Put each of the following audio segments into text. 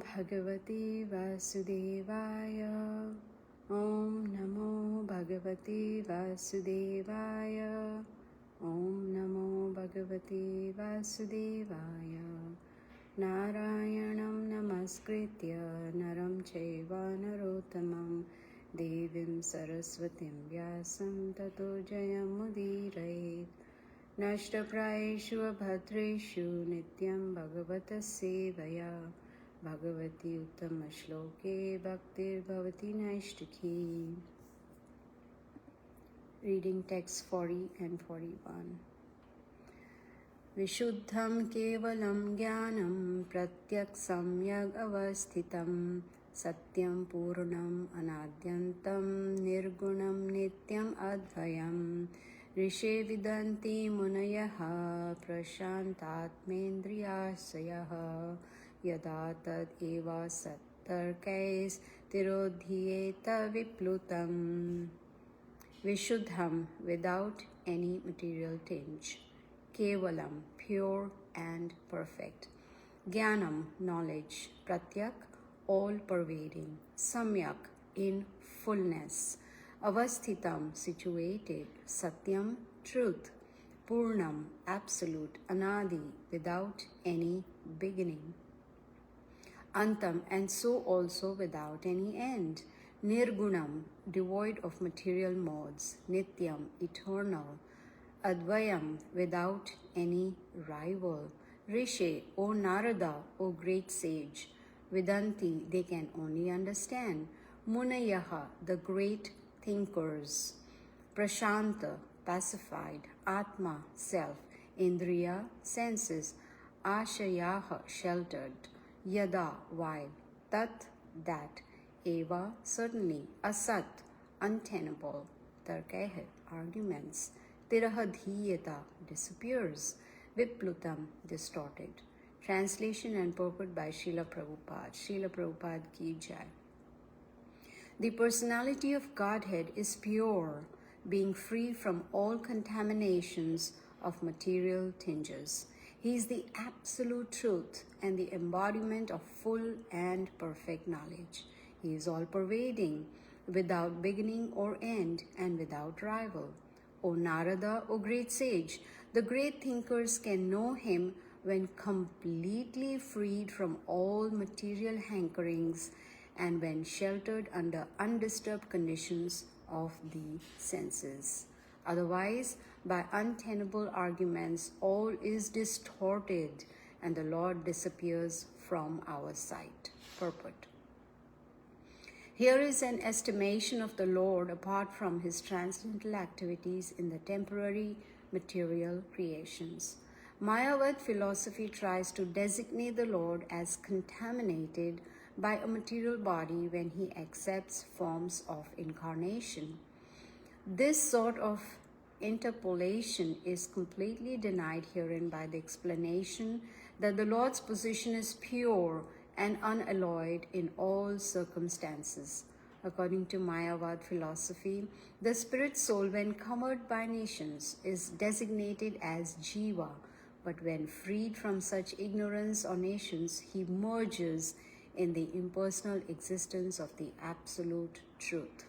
Bhagavate Vasudevaya. Om Namo Bhagavate Vasudevaya. Om Namo Bhagavate Vasudevaya. Narayanam Namaskritya Naram Chaiva Narottamam Devim Saraswatim Vyasam Tato Jayamudiraid. Nashtaprayeshu Bhadreshu Nityam Bhagavata Sevaya Bhagavati Uttama Shloke Bhaktir Bhavati Naishtaki. Reading text 40 and 41. Vishuddham kevalam jnanam pratyak samyag avasthitam satyam purnam anadyantam nirgunam nityam advayam rishe vidanti munayaha prashantatmendriyasayaha yada tad eva sattarkais tirodhyeta viplutam. Vishuddham, without any material tinge. Kevalam, pure and perfect. Jnanam, knowledge. Pratyak, all-pervading. Samyak, in fullness. Avasthitam, situated. Satyam, truth. Purnam, absolute. Anadi, without any beginning. Antam, and so also without any end. Nirgunam, devoid of material modes. Nityam, eternal. Advayam, without any rival. Rishe, O Narada, O great sage. Vidanti, they can only understand. Munayaha, the great thinkers. Prashanta, pacified. Atma, self. Indriya, senses. Ashayaha, sheltered. Yada, while. Tat, that. Eva, certainly. Asat, untenable. Tarkeh, arguments. Tirahadhiyata, disappears. Viplutam, distorted. Translation and purport by Srila Prabhupada. Srila Prabhupada ki jai. The personality of Godhead is pure, being free from all contaminations of material tinges. He is the absolute truth and the embodiment of full and perfect knowledge. He is all-pervading, without beginning or end, and without rival. O Narada, O great sage, the great thinkers can know him when completely freed from all material hankerings and when sheltered under undisturbed conditions of the senses. Otherwise, by untenable arguments, all is distorted and the Lord disappears from our sight. Purport. Here is an estimation of the Lord apart from his transcendental activities in the temporary material creations. Mayavad philosophy tries to designate the Lord as contaminated by a material body when he accepts forms of incarnation. This sort of interpolation is completely denied herein by the explanation that the Lord's position is pure and unalloyed in all circumstances. According to Mayavad philosophy, the spirit soul, when covered by nations, is designated as Jiva, but when freed from such ignorance or nations, he merges in the impersonal existence of the absolute truth.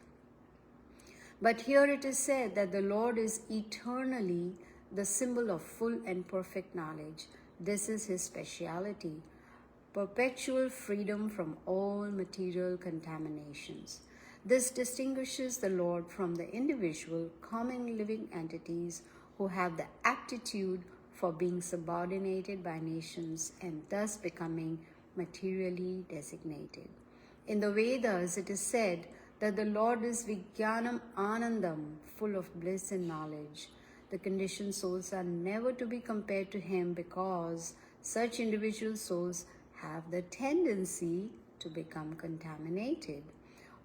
But here it is said that the Lord is eternally the symbol of full and perfect knowledge. This is his speciality. Perpetual freedom from all material contaminations. This distinguishes the Lord from the individual common living entities who have the aptitude for being subordinated by nations and thus becoming materially designated. In the Vedas, it is said that the Lord is Vijnanam Anandam, full of bliss and knowledge. The conditioned souls are never to be compared to him because such individual souls have the tendency to become contaminated.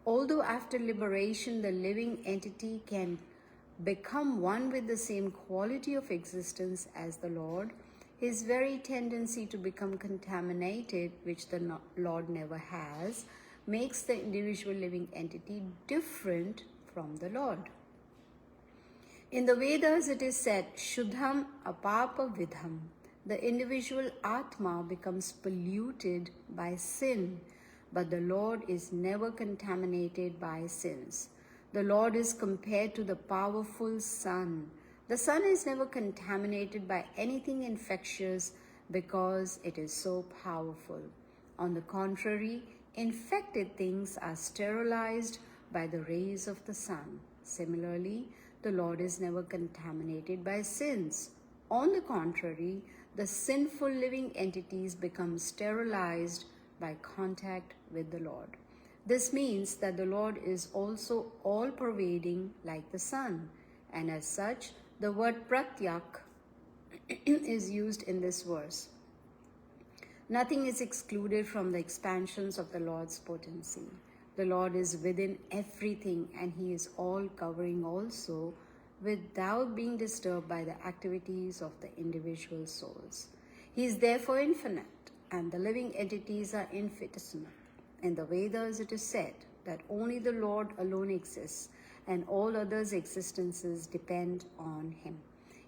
Although after liberation the living entity can become one with the same quality of existence as the Lord, his very tendency to become contaminated, which the Lord never has, makes the individual living entity different from the Lord. In the Vedas it is said, Shuddham apapa vidham, The individual Atma becomes polluted by sin, but the Lord is never contaminated by sins. The Lord is compared to the powerful sun. The sun is never contaminated by anything infectious because it is so powerful. On the contrary, infected things are sterilized by the rays of the sun. Similarly, the Lord is never contaminated by sins. On the contrary, the sinful living entities become sterilized by contact with the Lord. This means that the Lord is also all-pervading like the sun, and as such, the word pratyak is used in this verse. Nothing is excluded from the expansions of the Lord's potency. The Lord is within everything, and He is all-covering also, without being disturbed by the activities of the individual souls. He is therefore infinite, and the living entities are infinitesimal. In the Vedas it is said that only the Lord alone exists, and all others' existences depend on Him.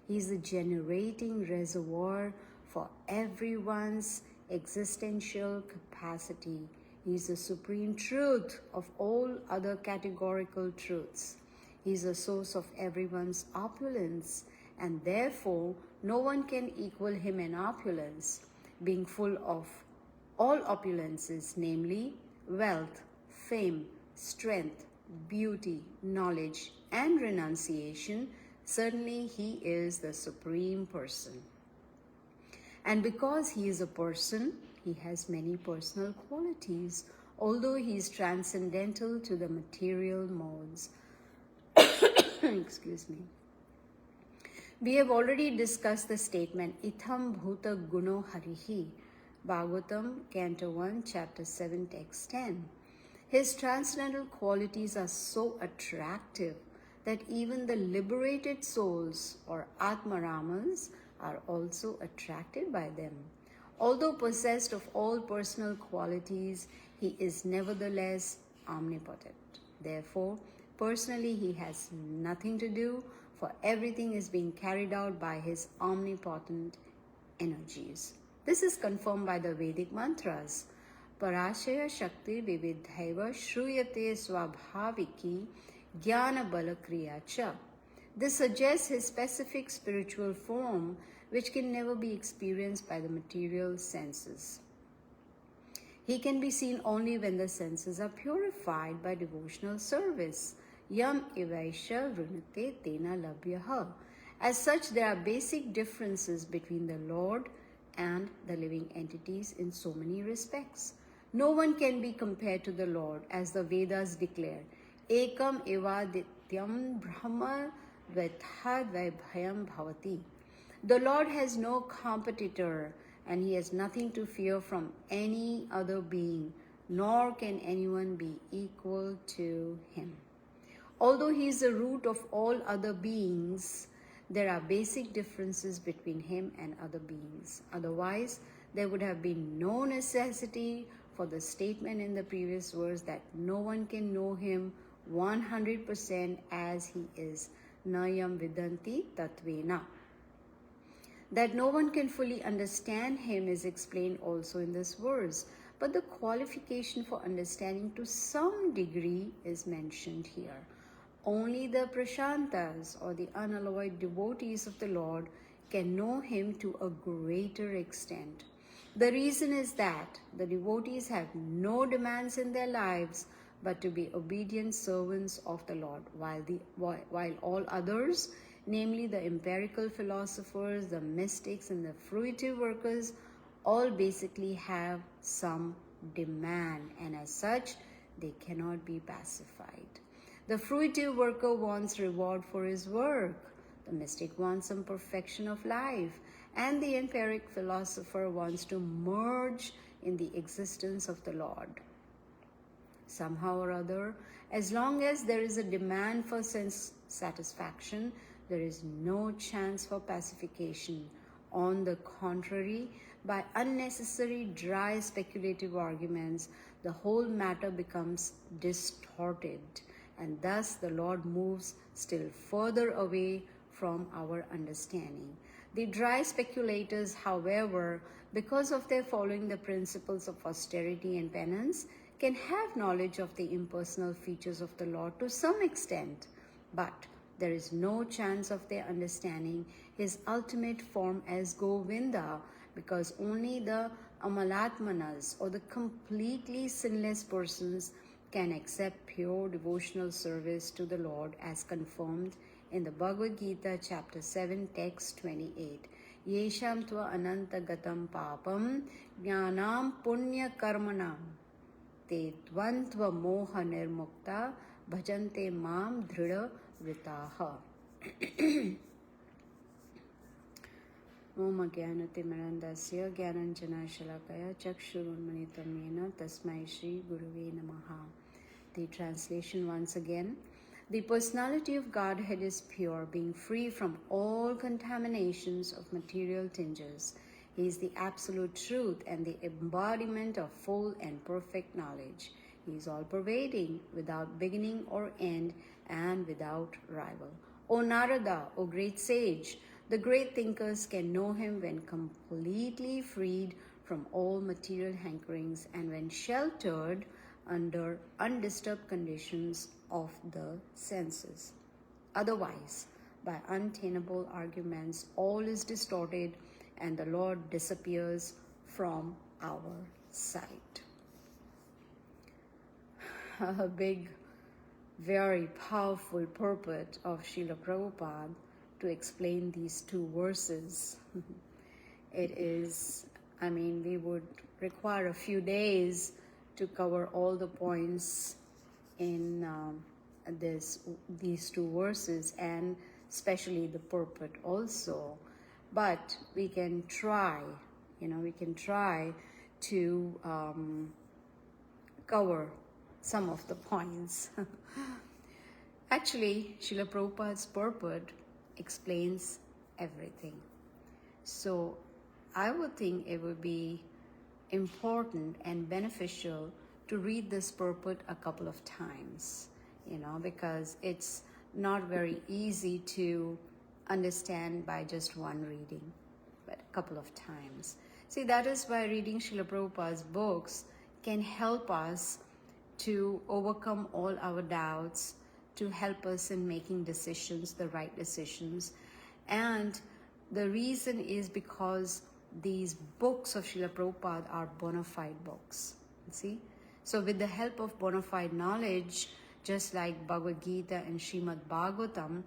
He is the generating reservoir for everyone's existential capacity. He is the supreme truth of all other categorical truths. He is the source of everyone's opulence, and therefore no one can equal Him in opulence, being full of all opulences, namely wealth, fame, strength, beauty, knowledge, and renunciation. Certainly He is the Supreme Person. And because He is a person, He has many personal qualities, although He is transcendental to the material modes. Excuse me. We have already discussed the statement Itham Bhuta Guno Harihi, Bhagavatam, Canto 1, Chapter 7, Text 10. His transcendental qualities are so attractive that even the liberated souls or Atmaramas are also attracted by them. Although possessed of all personal qualities, He is nevertheless omnipotent. Therefore, personally He has nothing to do, for everything is being carried out by His omnipotent energies. This is confirmed by the Vedic mantras. Parashaya Shakti Vividhaiva Shruyate Swabhaviki Jnana Bala Kriya Cha. This suggests His specific spiritual form, which can never be experienced by the material senses. He can be seen only when the senses are purified by devotional service. Yam evaisha vrunate tena labhyaha. As such, there are basic differences between the Lord and the living entities in so many respects. No one can be compared to the Lord, as the Vedas declare. Ekam eva dityam brahma vaithad vaibhayam bhavati. The Lord has no competitor, and He has nothing to fear from any other being, nor can anyone be equal to Him. Although He is the root of all other beings, there are basic differences between Him and other beings. Otherwise, there would have been no necessity for the statement in the previous verse that no one can know Him 100% as He is. Nayam vidanti tatvena. That no one can fully understand Him is explained also in this verse, but the qualification for understanding to some degree is mentioned here. Only the prashantas, or the unalloyed devotees of the Lord, can know Him to a greater extent. The reason is that the devotees have no demands in their lives but to be obedient servants of the Lord, while all others, namely the empirical philosophers, the mystics, and the fruitive workers, all basically have some demand, and as such, they cannot be pacified. The fruitive worker wants reward for his work. The mystic wants some perfection of life, and the empiric philosopher wants to merge in the existence of the Lord. Somehow or other, as long as there is a demand for sense satisfaction, there is no chance for pacification. On the contrary, by unnecessary dry speculative arguments, the whole matter becomes distorted, and thus the Lord moves still further away from our understanding. The dry speculators, however, because of their following the principles of austerity and penance, can have knowledge of the impersonal features of the Lord to some extent, but there is no chance of their understanding his ultimate form as Govinda, because only the Amalatmanas, or the completely sinless persons, can accept pure devotional service to the Lord as confirmed in the Bhagavad Gita, chapter 7, text 28. Yesham tva ananta gatam papam jnanam punya karmanam te dvantva moha nirmukta bhajante mam dhrida vritaha. Om Jnanatimirandasya Jnananjana Shalakaya Chakshurunmanitam Yena Tasmai Shri Guruve Namaha. The translation once again. The personality of Godhead is pure, being free from all contaminations of material tinges. He is the absolute truth and the embodiment of full and perfect knowledge. He is all-pervading, without beginning or end, and without rival. O Narada, O great sage, the great thinkers can know him when completely freed from all material hankerings and when sheltered under undisturbed conditions of the senses. Otherwise, by untenable arguments, all is distorted and the Lord disappears from our sight. A big, very powerful purport of Srila Prabhupada to explain these two verses. It is, we would require a few days to cover all the points in these two verses, and especially the purport also. But we can try, to cover some of the points. Actually, Srila Prabhupada's purport explains everything. So I would think it would be important and beneficial to read this purport a couple of times, because it's not very easy to understand by just one reading, but a couple of times. See, that is why reading Srila Prabhupada's books can help us to overcome all our doubts, to help us in making decisions, the right decisions. And the reason is because these books of Srila Prabhupada are bona fide books. See? So with the help of bona fide knowledge, just like Bhagavad Gita and Srimad Bhagavatam,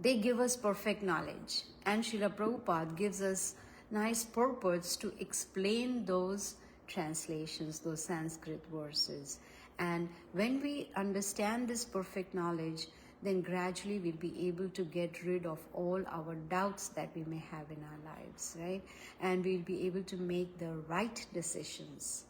they give us perfect knowledge. And Srila Prabhupada gives us nice purports to explain those translations, those Sanskrit verses. And when we understand this perfect knowledge, then gradually we'll be able to get rid of all our doubts that we may have in our lives, right? And we'll be able to make the right decisions.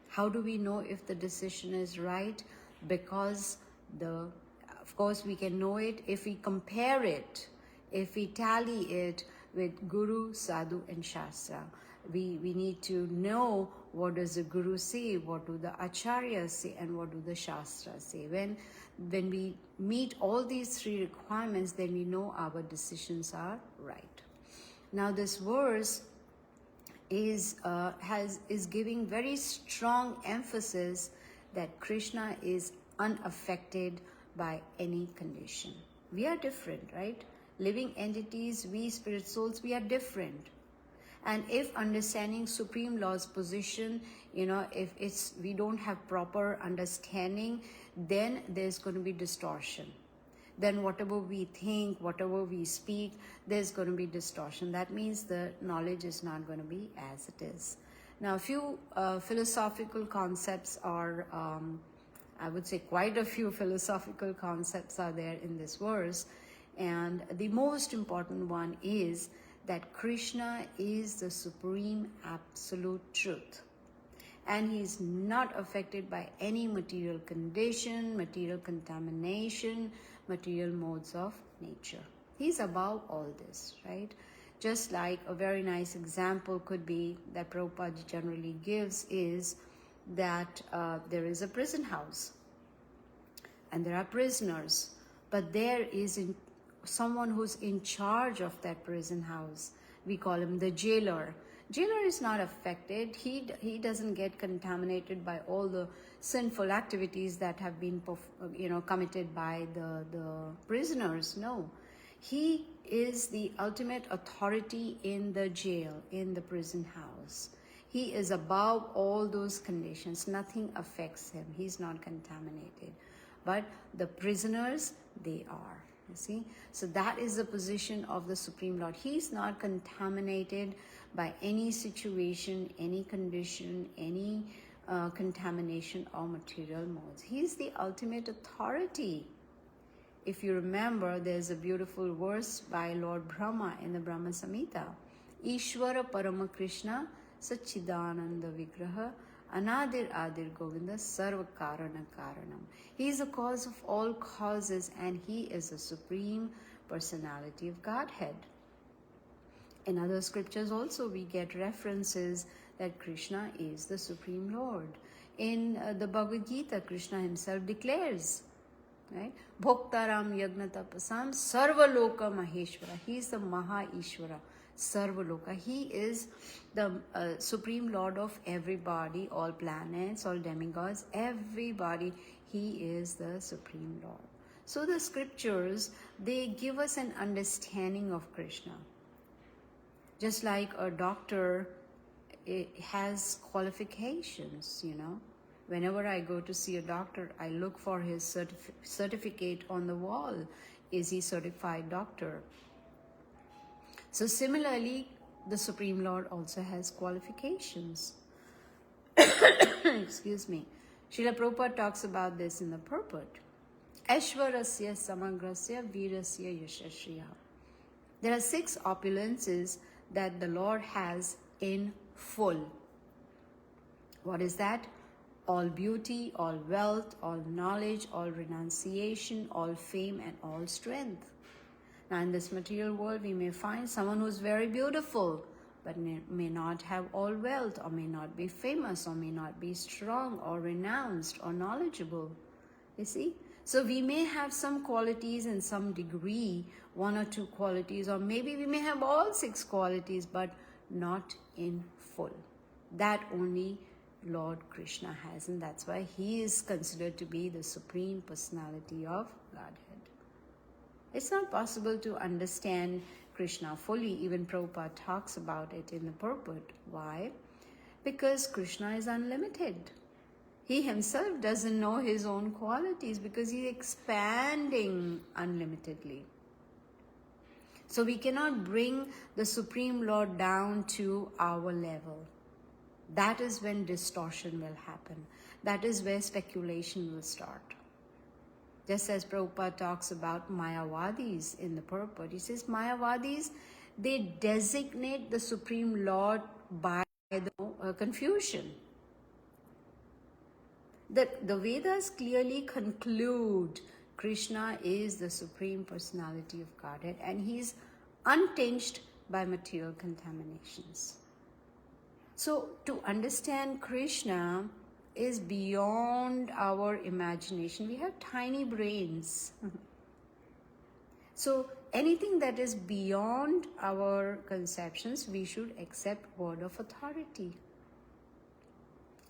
How do we know if the decision is right? Because of course we can know it if we compare it, if we tally it with Guru, Sadhu and Shastra. We need to know what does the Guru say, what do the Acharyas say, and what do the Shastras say. When we meet all these three requirements, then we know our decisions are right. Now this verse is giving very strong emphasis that Krishna is unaffected by any condition. We are different, right? Living entities, we spirit souls, we are different. And if understanding Supreme Lord's position, if we don't have proper understanding, then there's going to be distortion. Then whatever we think, whatever we speak, there's going to be distortion. That means the knowledge is not going to be as it is. Now, a few philosophical concepts are, I would say quite a few philosophical concepts are there in this verse. And the most important one is that Krishna is the supreme absolute truth. And he is not affected by any material condition, material contamination, material modes of nature. He's above all this, right? Just like a very nice example could be that Prabhupada generally gives is that there is a prison house and there are prisoners, but there is someone who's in charge of that prison house. We call him the jailer. Jailer is not affected. He doesn't get contaminated by all the sinful activities that have been committed by the prisoners. No, he is the ultimate authority in the jail, in the prison house. He is above all those conditions. Nothing affects him. He's not contaminated. But the prisoners, they are. You see? So that is the position of the Supreme Lord. He's not contaminated by any situation, any condition, any contamination or material modes. He's the ultimate authority. If you remember, there's a beautiful verse by Lord Brahma in the Brahma Samhita. Ishvara Parama Krishna Sachidananda Vigraha Anadir Adir Govinda Sarva Karana Karanam. He is the cause of all causes, and he is the Supreme Personality of Godhead. In other scriptures also we get references that Krishna is the Supreme Lord. In the Bhagavad Gita, Krishna himself declares, right? Bhoktaram Yagna Tapasam Sarvaloka Maheshwara. He is the Maha Ishvara, Sarvaloka. He is the Supreme Lord of everybody, all planets, all demigods, everybody. He is the Supreme Lord. So the scriptures, they give us an understanding of Krishna. Just like a doctor, it has qualifications, Whenever I go to see a doctor, I look for his certificate on the wall. Is he certified doctor? So similarly, the Supreme Lord also has qualifications. Excuse me. Srila Prabhupada talks about this in the purport. Aishwarasya samagrasya virasya yashashriya. There are 6 opulences that the Lord has in full. What is that? All beauty, all wealth, all knowledge, all renunciation, all fame, and all strength. Now in this material world, we may find someone who's very beautiful, but may not have all wealth, or may not be famous, or may not be strong, or renounced, or knowledgeable. You see? So we may have some qualities in some degree, 1 or 2 qualities, or maybe we may have all 6 qualities, but not in full. That only Lord Krishna has, and that's why he is considered to be the Supreme Personality of Godhead. It's not possible to understand Krishna fully. Even Prabhupada talks about it in the purport. Why? Because Krishna is unlimited. He himself doesn't know his own qualities because he's expanding unlimitedly. So we cannot bring the Supreme Lord down to our level. That is when distortion will happen. That is where speculation will start. Just as Prabhupada talks about Mayavadis in the purport, he says Mayavadis, they designate the Supreme Lord by the confusion. The Vedas clearly conclude Krishna is the Supreme Personality of Godhead, and he is untinged by material contaminations. So to understand Krishna is beyond our imagination. We have tiny brains. So anything that is beyond our conceptions, we should accept word of authority.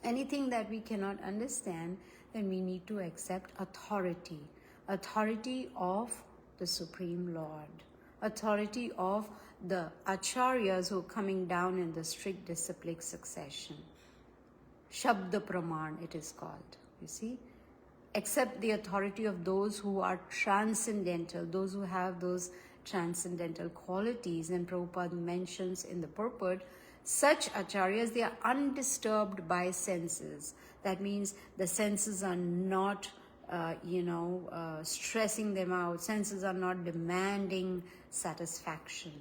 Anything that we cannot understand, then we need to accept authority. Authority of the Supreme Lord. Authority of the acharyas who are coming down in the strict disciplic succession. Shabda Praman it is called, you see. Accept the authority of those who are transcendental, those who have those transcendental qualities. And Prabhupada mentions in the purport, such acharyas, they are undisturbed by senses. That means the senses are not, stressing them out. Senses are not demanding satisfaction.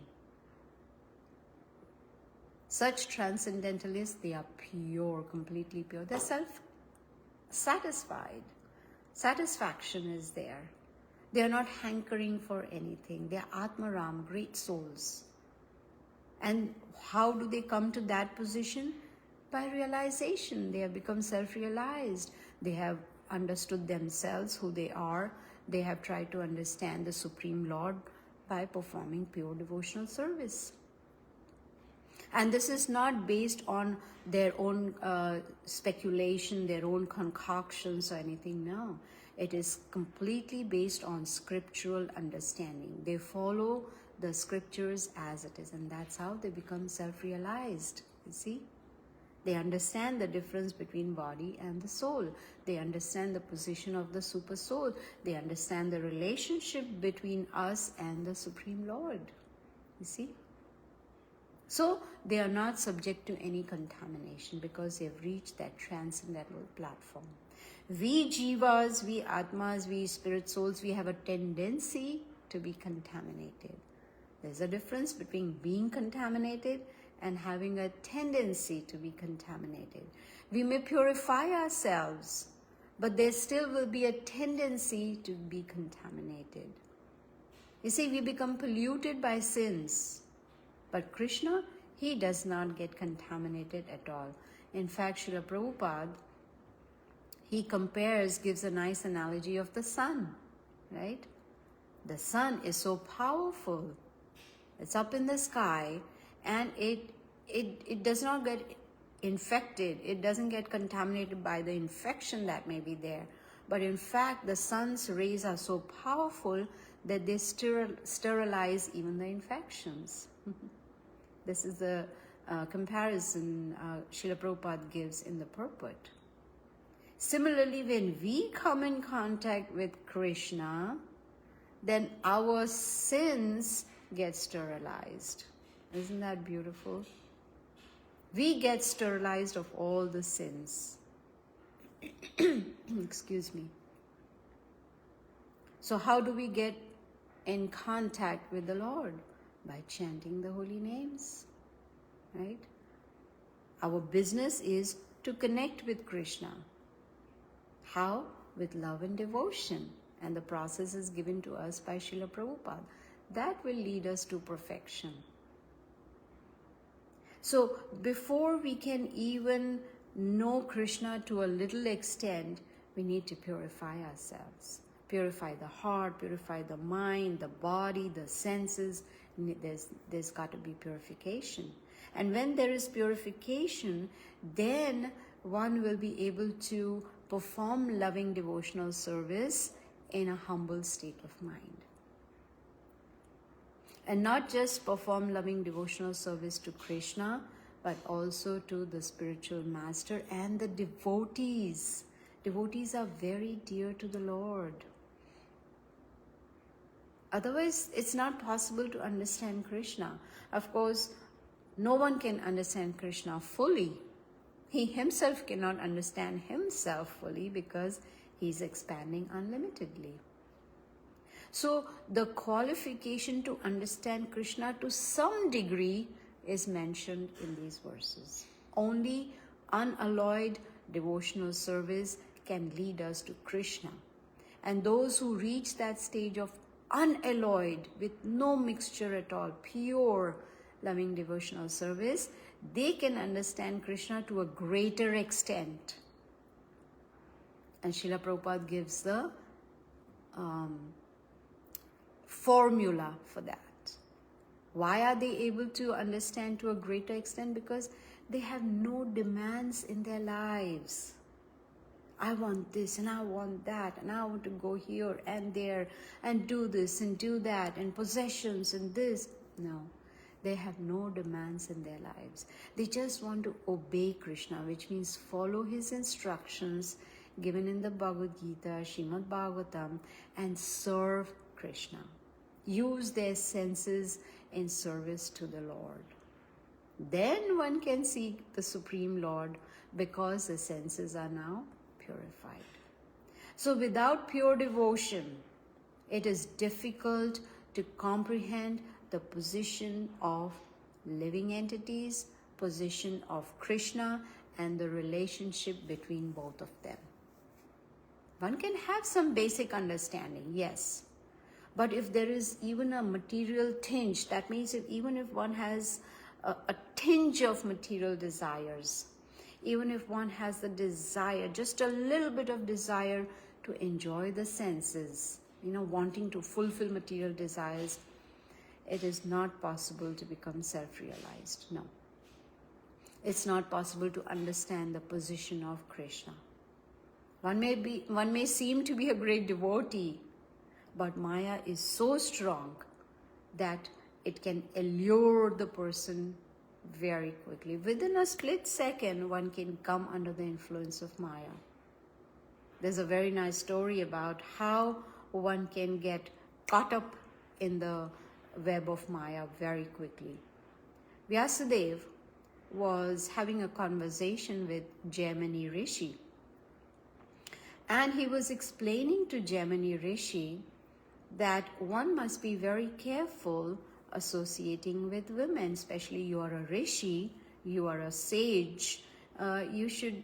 Such transcendentalists, they are pure, completely pure. They're self-satisfied. Satisfaction is there. They are not hankering for anything. They are Atmaram, great souls. And how do they come to that position? By realization. They have become self-realized. They have understood themselves, who they are. They have tried to understand the Supreme Lord by performing pure devotional service. And this is not based on their own speculation, their own concoctions or anything. No, it is completely based on scriptural understanding. They follow the scriptures as it is, and that's how they become self-realized. You see? They understand the difference between body and the soul. They understand the position of the super soul. They understand the relationship between us and the Supreme Lord. You see? So they are not subject to any contamination because they've reached that transcendental platform. We jivas, we atmas, we spirit souls, we have a tendency to be contaminated. There's a difference between being contaminated and having a tendency to be contaminated. We may purify ourselves, but there still will be a tendency to be contaminated. You see, we become polluted by sins. But Krishna, he does not get contaminated at all. In fact, Srila Prabhupada, he gives a nice analogy of the sun, right? The sun is so powerful. It's up in the sky, and it does not get infected. It doesn't get contaminated by the infection that may be there. But in fact, the sun's rays are so powerful that they sterilize even the infections. This is the comparison Srila Prabhupada gives in the purport. Similarly, when we come in contact with Krishna, then our sins get sterilized. Isn't that beautiful? We get sterilized of all the sins. Excuse me. So how do we get in contact with the Lord? By chanting the holy names, right? Our business is to connect with Krishna. How? With love and devotion. And the process is given to us by Srila Prabhupada. That will lead us to perfection. So before we can even know Krishna to a little extent, we need to purify ourselves. Purify the heart, purify the mind, the body, the senses. There's got to be purification. And when there is purification, then one will be able to perform loving devotional service in a humble state of mind. And not just perform loving devotional service to Krishna, but also to the spiritual master and the devotees. Devotees are very dear to the Lord. Otherwise, it's not possible to understand Krishna. Of course, no one can understand Krishna fully. He himself cannot understand himself fully because he's expanding unlimitedly. So the qualification to understand Krishna to some degree is mentioned in these verses. Only unalloyed devotional service can lead us to Krishna. And those who reach that stage of unalloyed, with no mixture at all, pure loving devotional service, they can understand Krishna to a greater extent. And Srila Prabhupada gives the formula for that. Why are they able to understand to a greater extent? Because they have no demands in their lives. I want this and I want that and I want to go here and there and do this and do that and possessions and this. No, they have no demands in their lives. They just want to obey Krishna, which means follow his instructions given in the Bhagavad Gita, Srimad Bhagavatam, and serve Krishna. Use their senses in service to the Lord. Then one can seek the Supreme Lord because the senses are now purified. So without pure devotion, it is difficult to comprehend the position of living entities, position of Krishna, and the relationship between both of them. One can have some basic understanding, yes. But if there is even a material tinge, that means even if one has a tinge of material desires, even if one has the desire, just a little bit of desire to enjoy the senses, wanting to fulfill material desires, it is not possible to become self-realized. No. It's not possible to understand the position of Krishna. One may seem to be a great devotee, but Maya is so strong that it can allure the person very quickly. Within a split second, one can come under the influence of Maya. There's a very nice story about how one can get caught up in the web of Maya very quickly. Vyasadeva was having a conversation with Jaimini Rishi, and he was explaining to Jaimini Rishi that one must be very careful associating with women, especially you are a rishi, you are a sage. You should,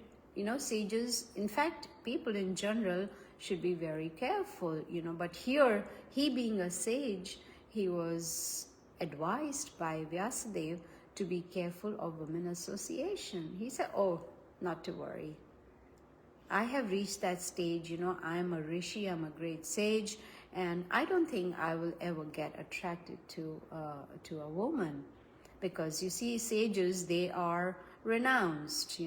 sages, in fact, people in general should be very careful, but here, he being a sage, he was advised by Vyasadeva to be careful of women association. He said, oh, not to worry. I have reached that stage, I am a rishi, I'm a great sage, and I don't think I will ever get attracted to a woman, because you see, sages, they are renounced,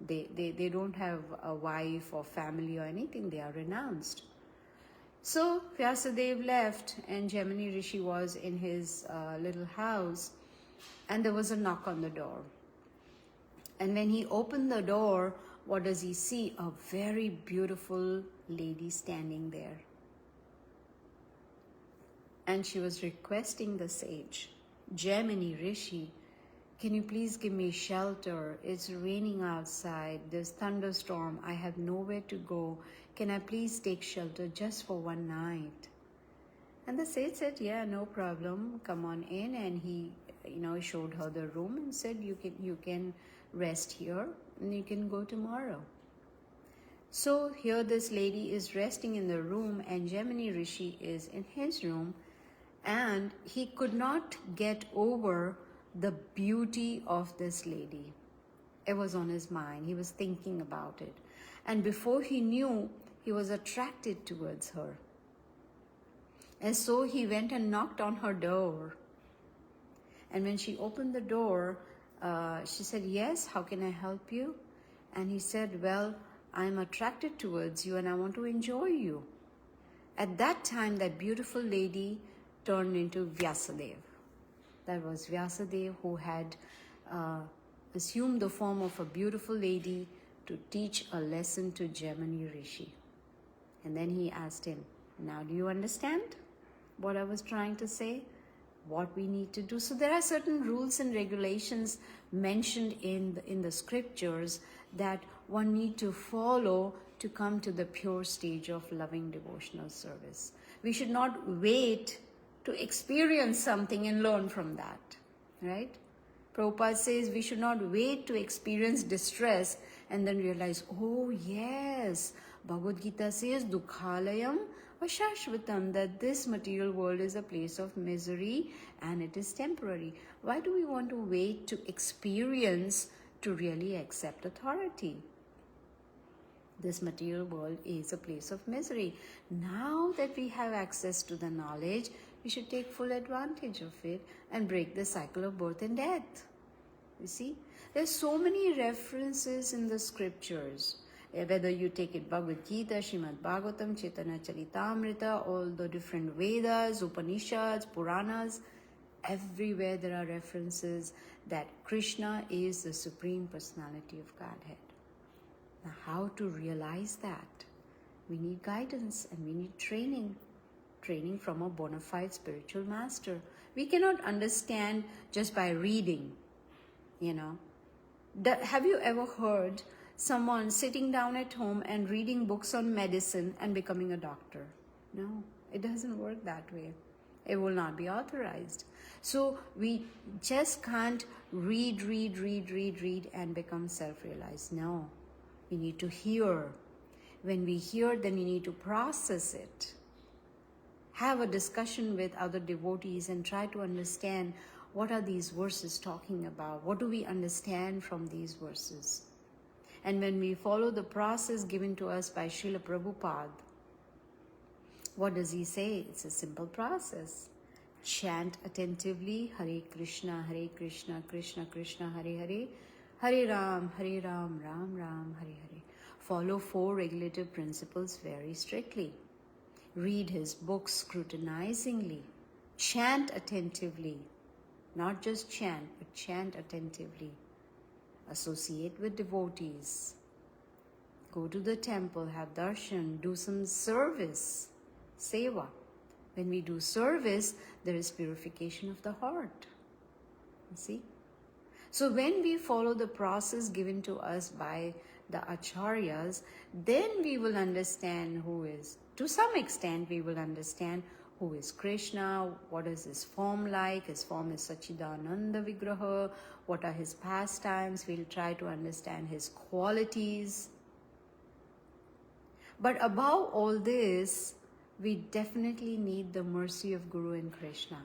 they don't have a wife or family or anything, they are renounced. So Vyasadeva left, and Jaimini Rishi was in his little house, and there was a knock on the door. And when he opened the door, what does he see? A very beautiful lady standing there. And she was requesting the sage, Jaimini Rishi, can you please give me shelter? It's raining outside. There's thunderstorm. I have nowhere to go. Can I please take shelter just for one night? And the sage said, yeah, no problem. Come on in. And he, showed her the room and said, you can rest here and you can go tomorrow. So here this lady is resting in the room, and Jaimini Rishi is in his room, and he could not get over the beauty of this lady. It was on his mind. He was thinking about it. And before he knew, he was attracted towards her. And so he went and knocked on her door. And when she opened the door, she said, yes, how can I help you? And he said, well, I'm attracted towards you and I want to enjoy you. At that time, that beautiful lady turned into Vyasadeva. That was Vyasadeva who had assumed the form of a beautiful lady to teach a lesson to Jaimini Rishi. And then he asked him, now do you understand what I was trying to say? What we need to do? So there are certain rules and regulations mentioned in the scriptures that one need to follow to come to the pure stage of loving devotional service. We should not wait to experience something and learn from that, right? Prabhupada says we should not wait to experience distress and then realize, oh yes, Bhagavad Gita says, Dukhalayam Vashashvatam, that this material world is a place of misery and it is temporary. Why do we want to wait to experience to really accept authority? This material world is a place of misery. Now that we have access to the knowledge, we should take full advantage of it and break the cycle of birth and death. You see, there's so many references in the scriptures. Whether you take it Bhagavad Gita, Srimad Bhagavatam, Chaitanya Charitamrita, all the different Vedas, Upanishads, Puranas, everywhere there are references that Krishna is the Supreme Personality of Godhead. Now, how to realize that? We need guidance and we need training from a bona fide spiritual master. We cannot understand just by reading, Have you ever heard someone sitting down at home and reading books on medicine and becoming a doctor? No, it doesn't work that way. It will not be authorized. So we just can't read and become self-realized. No, we need to hear. When we hear, then we need to process it. Have a discussion with other devotees and try to understand what are these verses talking about? What do we understand from these verses? And when we follow the process given to us by Srila Prabhupada, what does he say? It's a simple process. Chant attentively Hare Krishna, Krishna Krishna, Hare Hare, Hare Ram, Ram Ram, Hare Hare. Follow 4 regulative principles very strictly. Read his books scrutinizingly. Chant attentively. Not just chant, but chant attentively. Associate with devotees. Go to the temple, have darshan, do some service, seva. When we do service, there is purification of the heart. You see? So when we follow the process given to us by the acharyas, then we will understand who is, to some extent we will understand who is Krishna, what is his form like. His form is Sachidananda Vigraha, what are his pastimes. We'll try to understand his qualities. But above all this, we definitely need the mercy of Guru and Krishna.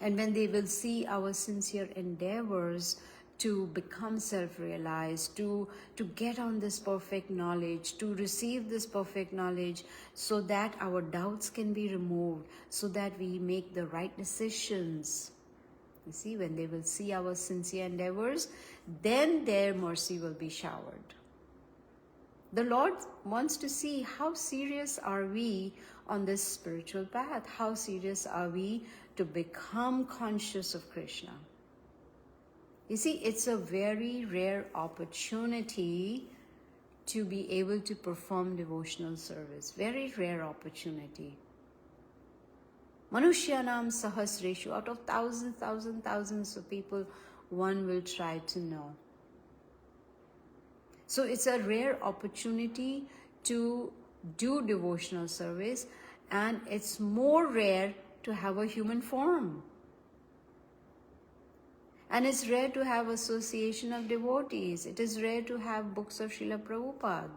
And when they will see our sincere endeavors to become self-realized, to get on this perfect knowledge, to receive this perfect knowledge, so that our doubts can be removed, so that we make the right decisions. You see, when they will see our sincere endeavors, then their mercy will be showered. The Lord wants to see how serious are we on this spiritual path, how serious are we to become conscious of Krishna. You see, it's a very rare opportunity to be able to perform devotional service. Very rare opportunity. Manushyanam sahasreshu, out of thousands of people, one will try to know. So it's a rare opportunity to do devotional service, and it's more rare to have a human form. And it's rare to have association of devotees. It is rare to have books of Srila Prabhupada.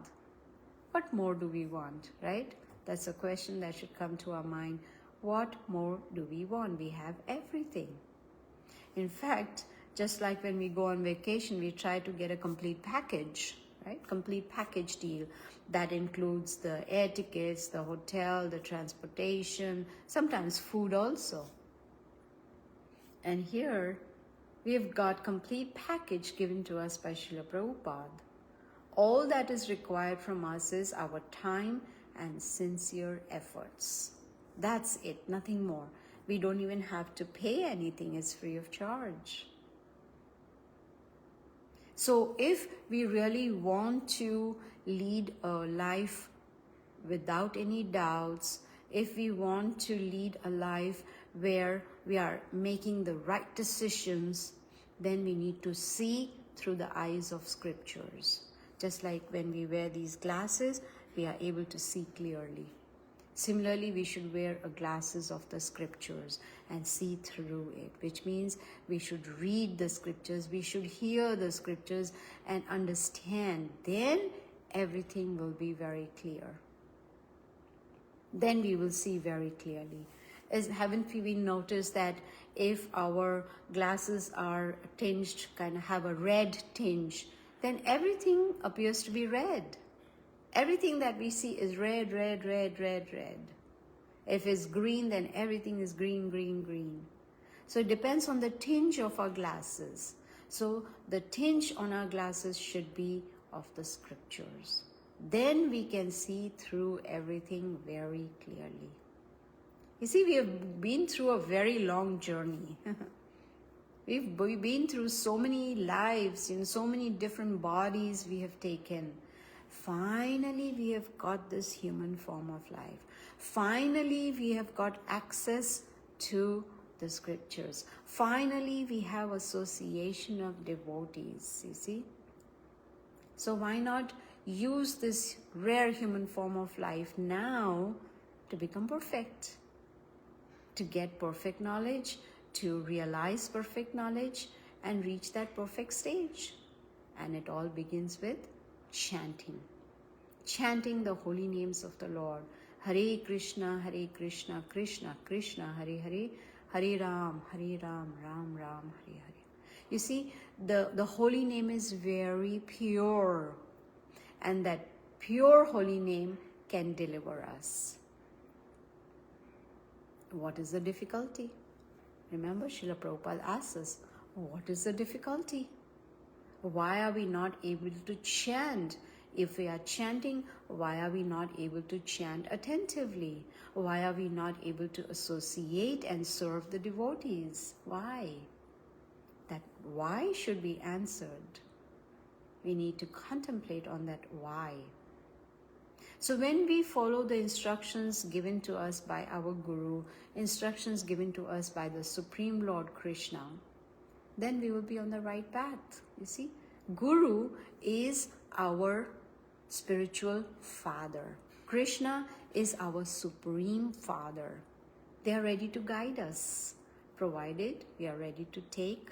What more do we want, right? That's a question that should come to our mind. What more do we want? We have everything. In fact, just like when we go on vacation, we try to get a complete package, right? Complete package deal. That includes the air tickets, the hotel, the transportation, sometimes food also. And here, we have got complete package given to us by Srila Prabhupada. All that is required from us is our time and sincere efforts. That's it, nothing more. We don't even have to pay anything, it's free of charge. So if we really want to lead a life without any doubts, if we want to lead a life where we are making the right decisions, then we need to see through the eyes of scriptures. Just like when we wear these glasses, we are able to see clearly. Similarly, we should wear glasses of the scriptures and see through it, which means we should read the scriptures, we should hear the scriptures and understand. Then everything will be very clear. Then we will see very clearly. Haven't we noticed that if our glasses are tinged, kind of have a red tinge, then everything appears to be red. Everything that we see is red. If it's green, then everything is green. So it depends on the tinge of our glasses. So the tinge on our glasses should be of the scriptures. Then we can see through everything very clearly. You see, we have been through a very long journey. We've been through so many lives, so many different bodies we have taken. Finally, we have got this human form of life. Finally, we have got access to the scriptures. Finally, we have association of devotees, you see. So why not use this rare human form of life now to become perfect, to get perfect knowledge, to realize perfect knowledge and reach that perfect stage. And it all begins with chanting the holy names of the Lord. Hare Krishna, Krishna Krishna, Hare Hare, Hare Ram, Ram Ram, Hare Hare. You see, the holy name is very pure, and that pure holy name can deliver us. What is the difficulty? Remember, Srila Prabhupada asks us, what is the difficulty? Why are we not able to chant? If we are chanting, why are we not able to chant attentively? Why are we not able to associate and serve the devotees? Why? That why should be answered. We need to contemplate on that why. So when we follow the instructions given to us by our Guru, instructions given to us by the Supreme Lord Krishna, then we will be on the right path. You see, Guru is our spiritual father. Krishna is our supreme father. They are ready to guide us, provided we are ready to take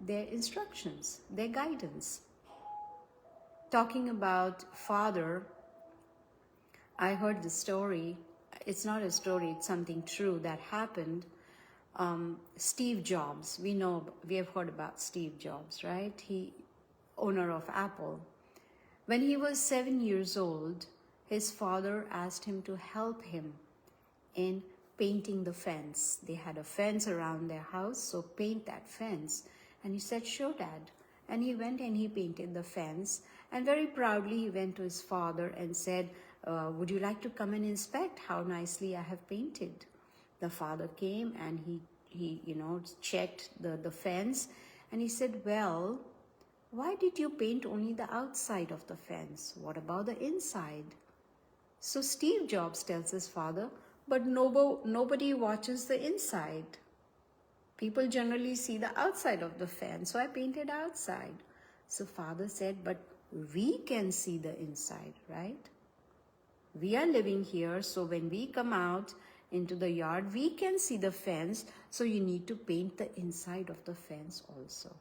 their instructions, their guidance. Talking about father, I heard the story. It's not a story, it's something true that happened. Steve Jobs, we have heard about Steve Jobs, right? He, owner of Apple. When he was 7 years old, his father asked him to help him in painting the fence. They had a fence around their house, so paint that fence. And he said, sure, Dad. And he went and he painted the fence. And very proudly he went to his father and said, would you like to come and inspect how nicely I have painted? The father came and he checked the fence, and he said, well, why did you paint only the outside of the fence? What about the inside? So Steve Jobs tells his father, but nobody watches the inside. People generally see the outside of the fence, so I painted outside. So father said, but we can see the inside, right? We are living here, so when we come out into the yard, we can see the fence, so you need to paint the inside of the fence also.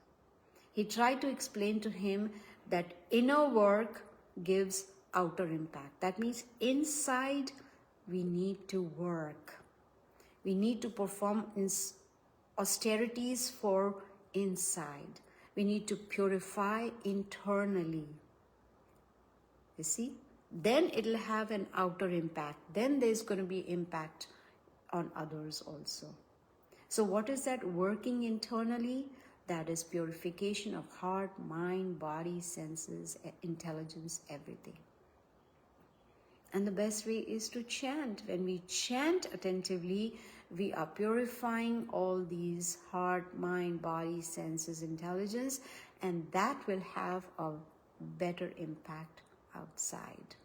He tried to explain to him that inner work gives outer impact. That means inside we need to work. We need to perform austerities for inside. We need to purify internally. You see? Then it'll have an outer impact. Then there's going to be impact on others also. So what is that working internally? That is purification of heart, mind, body, senses, intelligence, everything. And the best way is to chant. When we chant attentively, we are purifying all these heart, mind, body, senses, intelligence, and that will have a better impact outside.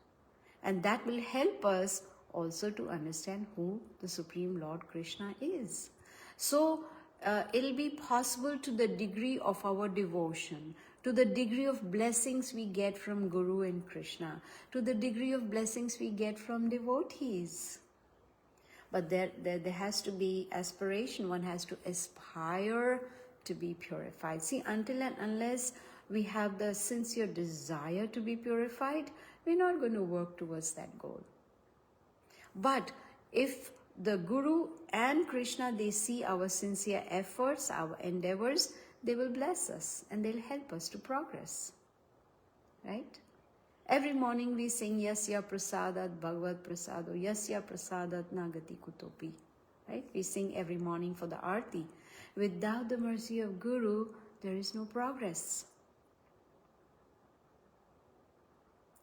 And that will help us also to understand who the Supreme Lord Krishna is. So it'll be possible to the degree of our devotion, to the degree of blessings we get from Guru and Krishna, to the degree of blessings we get from devotees. But there has to be aspiration. One has to aspire to be purified. See, until and unless we have the sincere desire to be purified, we're not going to work towards that goal. But if the Guru and Krishna, they see our sincere efforts, our endeavors, they will bless us and they'll help us to progress. Right? Every morning we sing Yasya Prasadat Bhagavad Prasado, Yasya Prasadat Nagati Kutopi. Right? We sing every morning for the Aarti. Without the mercy of Guru, there is no progress.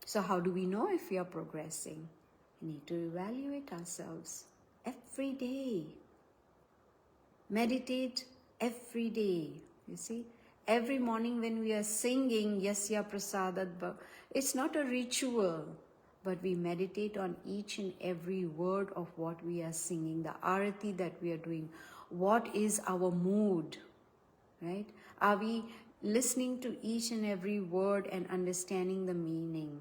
So how do we know if we are progressing? We need to evaluate ourselves every day. Meditate every day. You see, every morning when we are singing Yasya Prasadat, it's not a ritual, but we meditate on each and every word of what we are singing, the arati that we are doing. What is our mood, right? Are we listening to each and every word and understanding the meaning?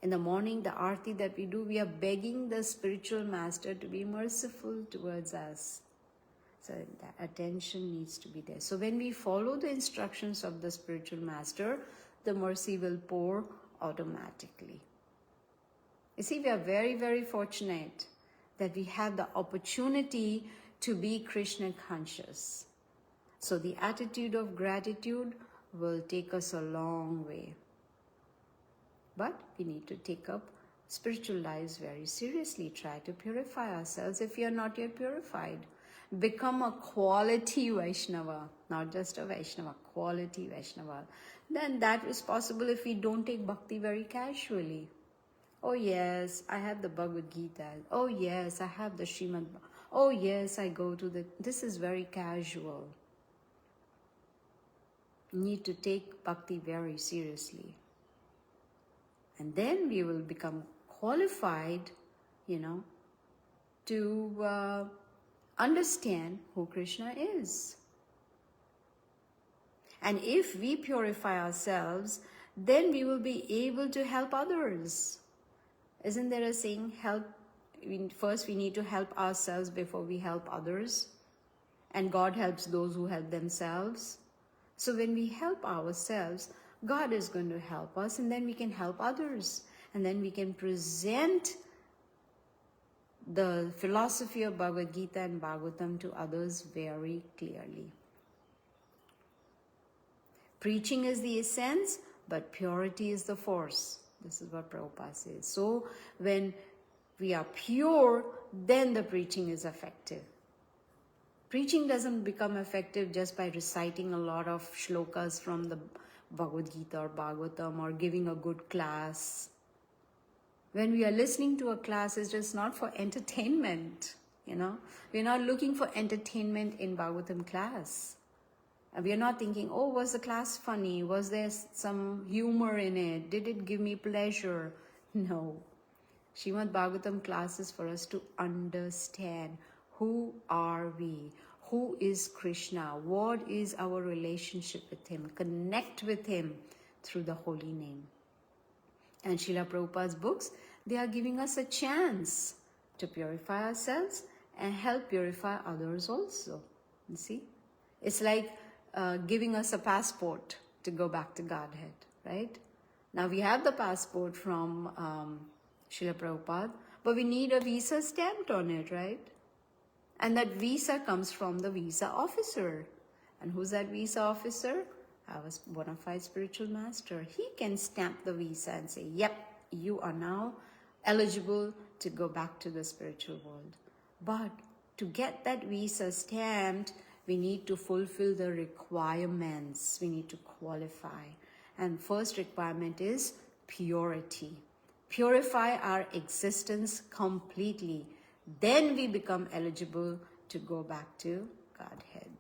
In the morning, the arti that we do, we are begging the spiritual master to be merciful towards us. So the attention needs to be there. So when we follow the instructions of the spiritual master, the mercy will pour automatically. You see, we are very, very fortunate that we have the opportunity to be Krishna conscious. So the attitude of gratitude will take us a long way. But we need to take up spiritual lives very seriously. Try to purify ourselves if you are not yet purified. Become a quality Vaishnava, not just a Vaishnava, quality Vaishnava. Then that is possible if we don't take bhakti very casually. Oh yes, I have the Bhagavad Gita. Oh yes, I have the Srimad. Oh yes, I go to the... This is very casual. You need to take bhakti very seriously. And then we will become qualified, to understand who Krishna is. And if we purify ourselves, then we will be able to help others. Isn't there a saying, first we need to help ourselves before we help others? And God helps those who help themselves. So when we help ourselves, God is going to help us, and then we can help others. And then we can present the philosophy of Bhagavad Gita and Bhagavatam to others very clearly. Preaching is the essence, but purity is the force. This is what Prabhupada says. So when we are pure, then the preaching is effective. Preaching doesn't become effective just by reciting a lot of shlokas from the Bhagavad Gita or Bhagavatam or giving a good class. When we are listening to a class, it's just not for entertainment, We're not looking for entertainment in Bhagavatam class. We are not thinking, oh, was the class funny? Was there some humor in it? Did it give me pleasure? No. Srimad Bhagavatam class is for us to understand who are we? Who is Krishna? What is our relationship with Him? Connect with Him through the holy name. And Srila Prabhupada's books, they are giving us a chance to purify ourselves and help purify others also. You see? It's like giving us a passport to go back to Godhead, right? Now we have the passport from Srila Prabhupada, but we need a visa stamped on it, right? And that visa comes from the visa officer. And who's that visa officer? Our bona fide spiritual master. He can stamp the visa and say, yep, you are now eligible to go back to the spiritual world. But to get that visa stamped, we need to fulfill the requirements. We need to qualify. And first requirement is purity. Purify our existence completely. Then we become eligible to go back to Godhead.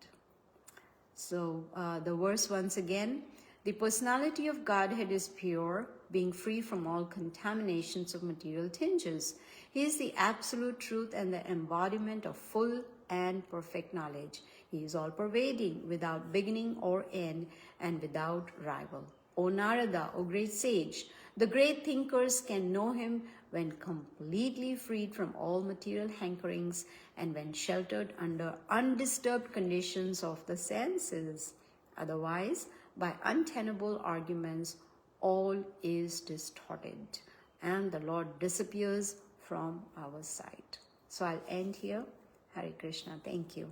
So the verse once again, the personality of Godhead is pure, being free from all contaminations of material tinges. He is the absolute truth and the embodiment of full and perfect knowledge. He is all-pervading, without beginning or end, and without rival. O Narada, O great sage, the great thinkers can know him when completely freed from all material hankerings and when sheltered under undisturbed conditions of the senses. Otherwise, by untenable arguments, all is distorted and the Lord disappears from our sight. So I'll end here. Hare Krishna. Thank you.